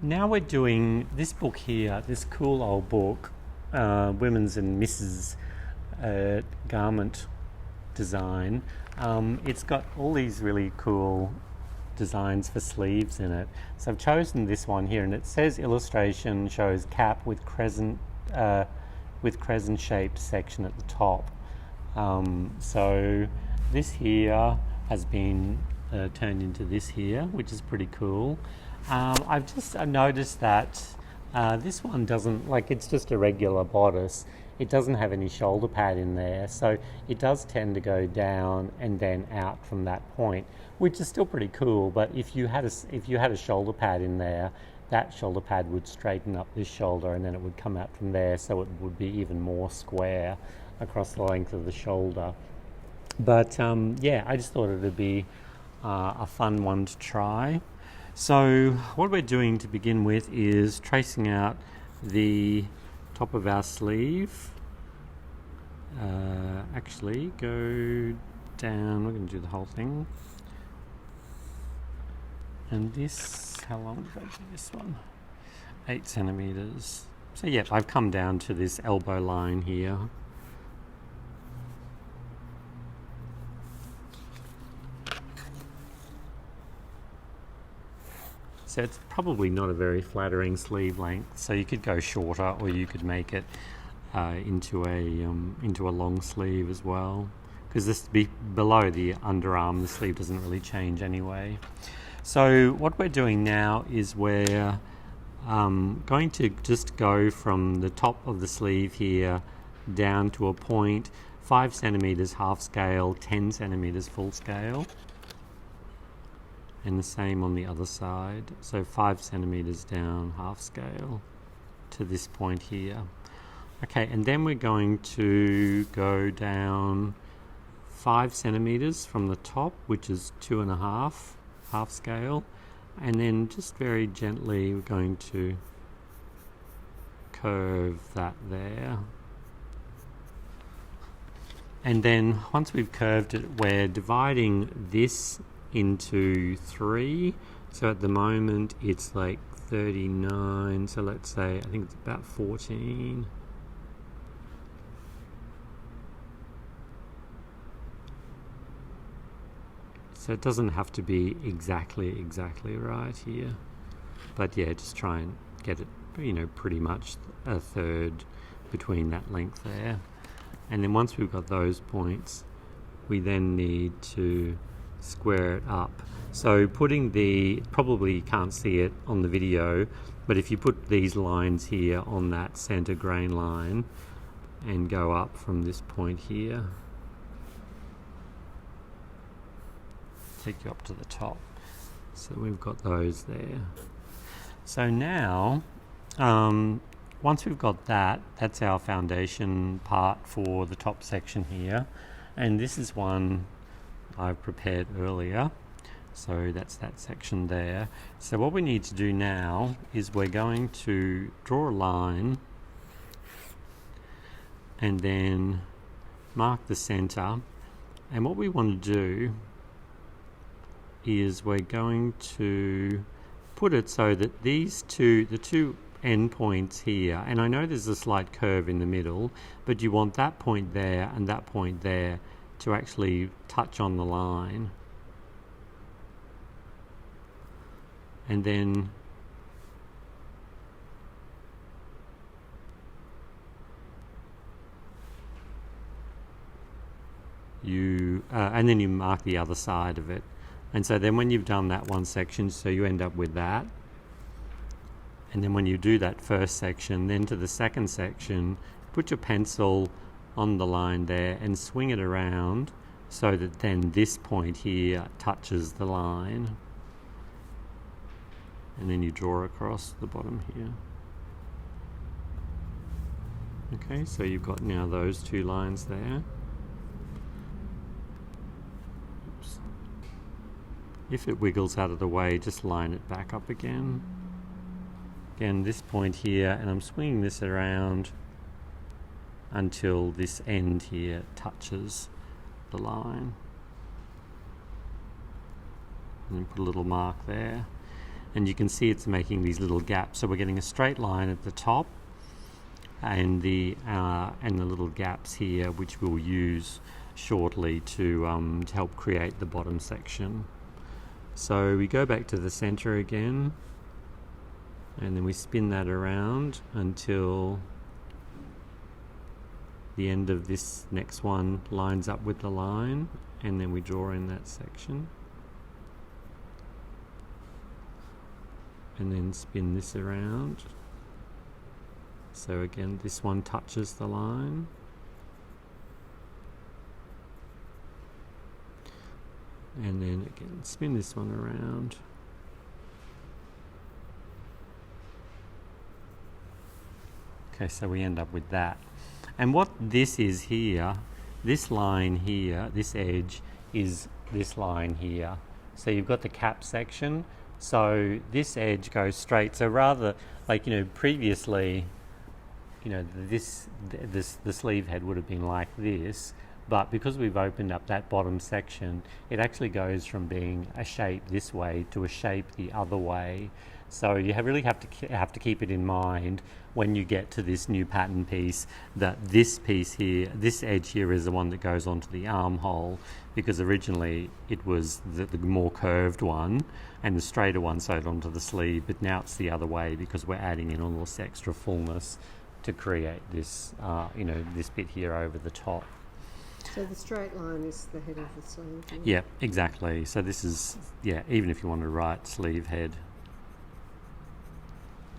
now we're doing this book here, this cool old book, Women's and Mrs. Garment Design. It's got all these really cool designs for sleeves in it. So I've chosen this one here, and it says illustration shows cap with crescent shaped section at the top. So this here has been turned into this here, which is pretty cool. I've noticed that this one doesn't, like, it's just a regular bodice. It doesn't have any shoulder pad in there, so it does tend to go down and then out from that point, which is still pretty cool. But if you had a shoulder pad in there, that shoulder pad would straighten up this shoulder, and then it would come out from there, so it would be even more square across the length of the shoulder. But yeah, I just thought it would be a fun one to try. So what we're doing to begin with is tracing out the top of our sleeve. Actually, go down, we're going to do the whole thing. And this, how long did I do this one? 8 centimeters. So yeah, I've come down to this elbow line here. So it's probably not a very flattering sleeve length, so you could go shorter, or you could make it into a long sleeve as well, because this below the underarm, the sleeve doesn't really change anyway. So what we're doing now is we're going to just go from the top of the sleeve here down to a point, 5 centimeters half scale, 10 centimeters full scale. And the same on the other side. So 5 centimeters down half scale to this point here. Okay, and then we're going to go down 5 centimeters from the top, which is 2.5 half scale. And then just very gently we're going to curve that there. And then once we've curved it, we're dividing this into 3. So at the moment it's like 39, so let's say, I think it's about 14. So it doesn't have to be exactly right here, but yeah, just try and get it, pretty much a third between that length there. And then once we've got those points, we then need to square it up. So probably you can't see it on the video, but if you put these lines here on that center grain line and go up from this point here, take you up to the top. So we've got those there. So now, once we've got that, that's our foundation part for the top section here. And this is one I've prepared earlier, so that's that section there. So what we need to do now is we're going to draw a line and then mark the center, and what we want to do is we're going to put it so that the two end points here, and I know there's a slight curve in the middle, but you want that point there and that point there to actually touch on the line. And then you mark the other side of it. And so then when you've done that one section, so you end up with that. And then when you do that first section, then to the second section, put your pencil on the line there and swing it around so that then this point here touches the line, and then you draw across the bottom here. Okay, so you've got now those two lines there. Oops. If it wiggles out of the way, just line it back up again. Again, this point here, and I'm swinging this around until this end here touches the line. And then put a little mark there. and you can see it's making these little gaps. So we're getting a straight line at the top, and the little gaps here, which we'll use shortly to help create the bottom section. So we go back to the center again, and then we spin that around until the end of this next one lines up with the line, and then we draw in that section, and then spin this around. So again, this one touches the line, and then again spin this one around. Okay, so we end up with that. And what this is here, this line here, this edge is this line here. So you've got the cap section, so this edge goes straight. So rather, like, previously, the sleeve head would have been like this, but because we've opened up that bottom section, it actually goes from being a shape this way to a shape the other way. So you really have to keep it in mind when you get to this new pattern piece, that this piece here, this edge here, is the one that goes onto the armhole, because originally it was the more curved one and the straighter one sewed onto the sleeve, but now it's the other way because we're adding in all this extra fullness to create this, this bit here over the top. So the straight line is the head of the sleeve. Yeah, exactly. So this is, even if you want to write sleeve head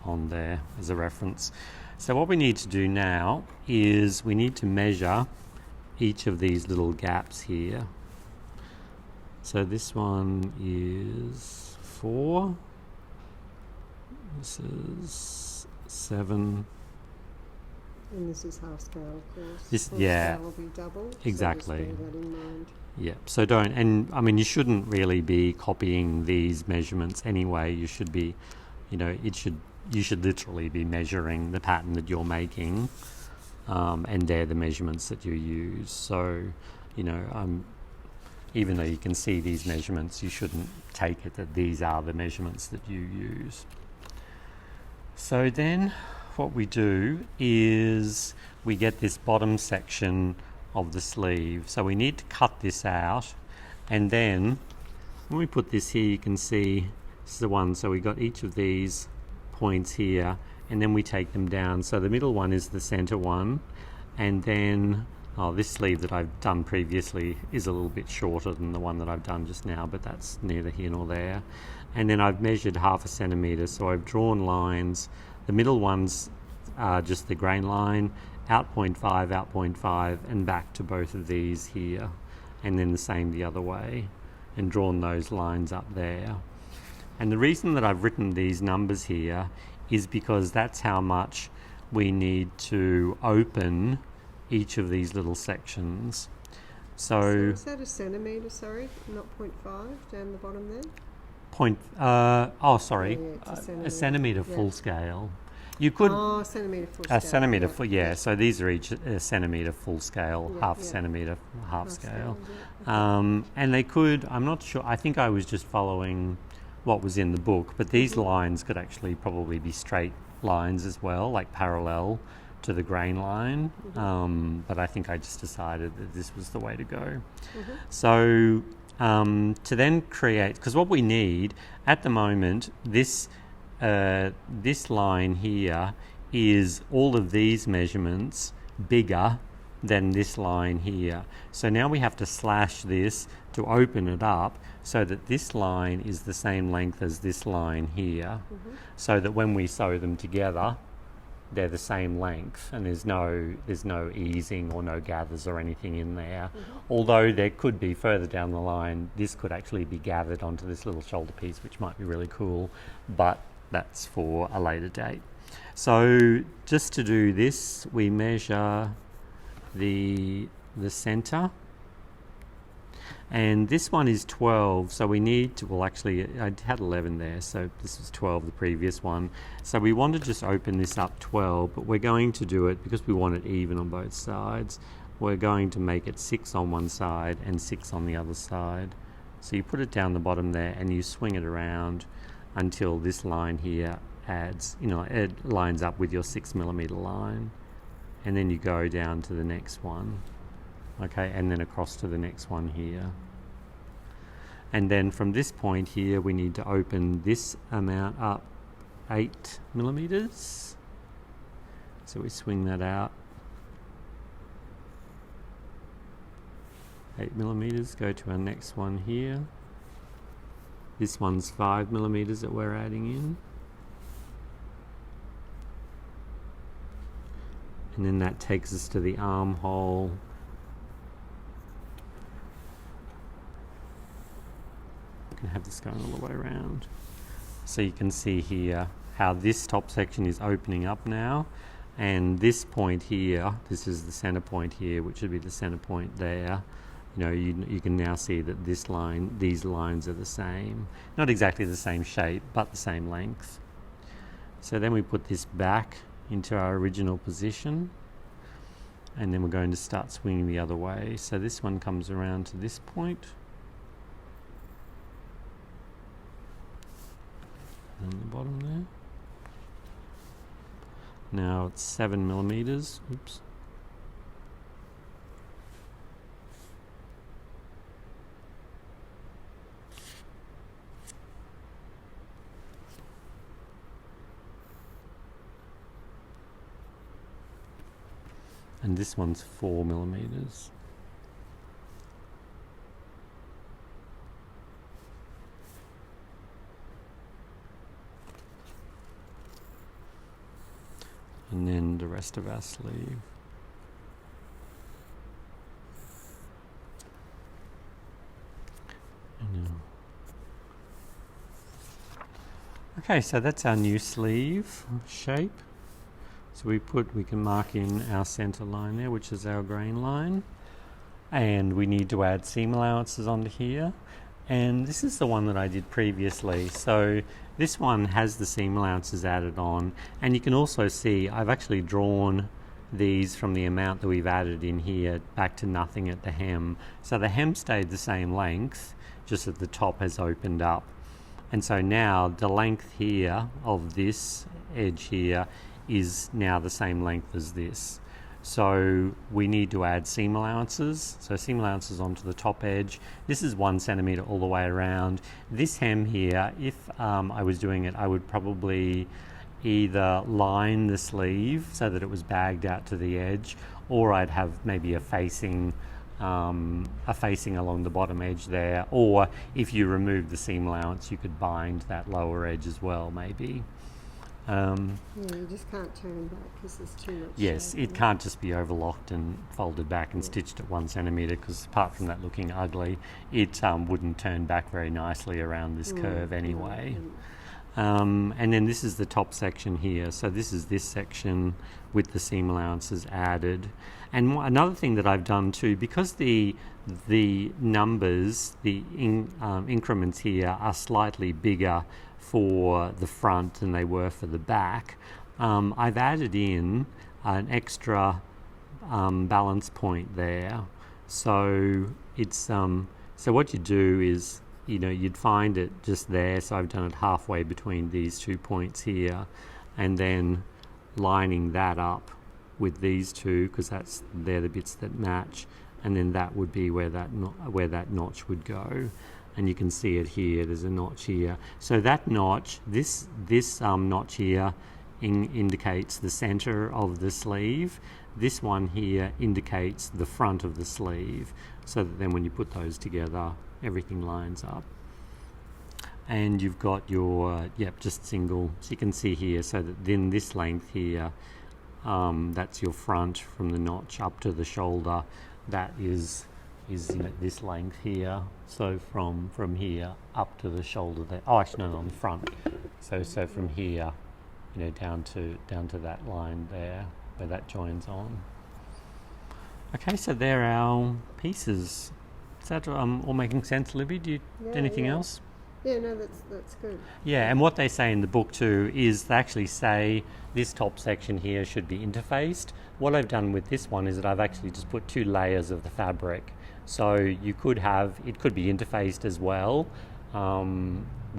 on there as a reference. So what we need to do now is we need to measure each of these little gaps here. So this one is 4, this is 7, and this is half scale, of course. This, full scale will be double. Exactly. So just bear that in mind. Yeah, so don't, and I mean, you shouldn't really be copying these measurements anyway. You should be, you should literally be measuring the pattern that you're making, and they're the measurements that you use. So, even though you can see these measurements, you shouldn't take it that these are the measurements that you use. So then what we do is we get this bottom section of the sleeve. So we need to cut this out, and then when we put this here, you can see this is the one. So we got each of these points here, and then we take them down. So the middle one is the center one, and then this sleeve that I've done previously is a little bit shorter than the one that I've done just now, but that's neither here nor there. And then I've measured 0.5 centimeter, so I've drawn lines. The middle ones are just the grain line, out 0.5, out 0.5, and back to both of these here, and then the same the other way, and drawn those lines up there. And the reason that I've written these numbers here is because that's how much we need to open each of these little sections. So is that a centimetre, sorry, not 0.5 down the bottom there? A centimetre full scale. You could centimetre full scale. A centimetre full, so these are each a centimetre full scale, half centimetre half scale. And they could, I'm not sure, I think I was just following what was in the book, but these lines could actually probably be straight lines as well, like parallel to the grain line. But I think I just decided that this was the way to go. So to then create, because what we need at the moment, this line here is all of these measurements bigger than this line here. So now we have to slash this to open it up so that this line is the same length as this line here, so that when we sew them together, they're the same length, and there's no easing or no gathers or anything in there. Although there could be further down the line, this could actually be gathered onto this little shoulder piece, which might be really cool, but that's for a later date. So just to do this, we measure the center, and this one is 12, so we need to, well actually I had 11 there, so this was 12, the previous one. So we want to just open this up 12, but we're going to do it, because we want it even on both sides, we're going to make it 6 on one side and 6 on the other side. So you put it down the bottom there and you swing it around until this line here adds, it lines up with your 6mm line, and then you go down to the next one, okay, and then across to the next one here. And then from this point here, we need to open this amount up 8mm. So we swing that out 8mm, go to our next one here. This one's 5mm that we're adding in. And then that takes us to the armhole. I'm going to have this going all the way around. So you can see here how this top section is opening up now. And this point here, this is the center point here, which would be the center point there. You can now see that these lines are the same. Not exactly the same shape, but the same length. So then we put this back into our original position, and then we're going to start swinging the other way. So this one comes around to this point, and the bottom there. Now it's 7mm. Oops. And this one's 4mm. And then the rest of our sleeve. Okay, so that's our new sleeve shape. So we can mark in our center line there, which is our grain line. And we need to add seam allowances onto here. And this is the one that I did previously. So this one has the seam allowances added on. And you can also see I've actually drawn these from the amount that we've added in here back to nothing at the hem. So the hem stayed the same length, just that the top has opened up. And so now the length here of this edge here is now the same length as this. So we need to add seam allowances. So seam allowances onto the top edge. This is 1 centimeter all the way around. This hem here, if I was doing it, I would probably either line the sleeve so that it was bagged out to the edge, or I'd have maybe a facing along the bottom edge there, or if you remove the seam allowance, you could bind that lower edge as well, maybe. You just can't turn back because there's too much. Yes, it can't just be overlocked and folded back and stitched at 1 centimetre, because apart from that looking ugly, it wouldn't turn back very nicely around this curve anyway. And then this is the top section here. So this is this section with the seam allowances added. And another thing that I've done too, because the numbers, the increments here are slightly bigger for the front than they were for the back, I've added in an extra balance point there. So it's so what you do is, you'd find it just there. So I've done it halfway between these 2 points here, and then lining that up with these two, because they're the bits that match, and then that would be where that notch would go. And you can see it here. There's a notch here. So that notch, this notch here, indicates the center of the sleeve. This one here indicates the front of the sleeve. So that then when you put those together, everything lines up. And you've got your just single. So you can see here. So that then this length here, that's your front from the notch up to the shoulder. That is this length here. So from here up to the shoulder there. Oh, actually no, on the front. So from here, down to that line there where that joins on. Okay, so there are our pieces. Is that all making sense, Libby? Anything else? Yeah, no, that's good. Yeah, and what they say in the book too is they actually say this top section here should be interfaced. What I've done with this one is that I've actually just put 2 layers of the fabric. So it could be interfaced as well,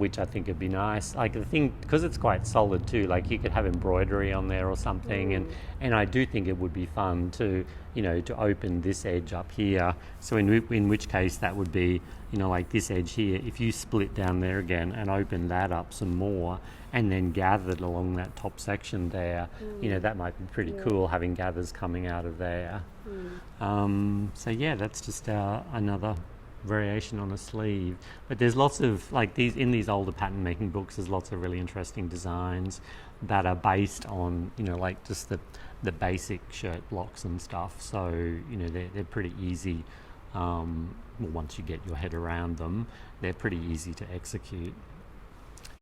which I think would be nice. Like the thing, because it's quite solid too, like you could have embroidery on there or something, and I do think it would be fun to, you know, to open this edge up here. So in which case that would be, you know, like this edge here, if you split down there again and open that up some more and then gathered along that top section there, you know, that might be pretty cool, having gathers coming out of there. So yeah, that's just another variation on a sleeve. But there's lots of, like, these in these older pattern making books, there's lots of really interesting designs that are based on, you know, like just the basic shirt blocks and stuff. So, you know, they're pretty easy. Well, once you get your head around them, they're pretty easy to execute.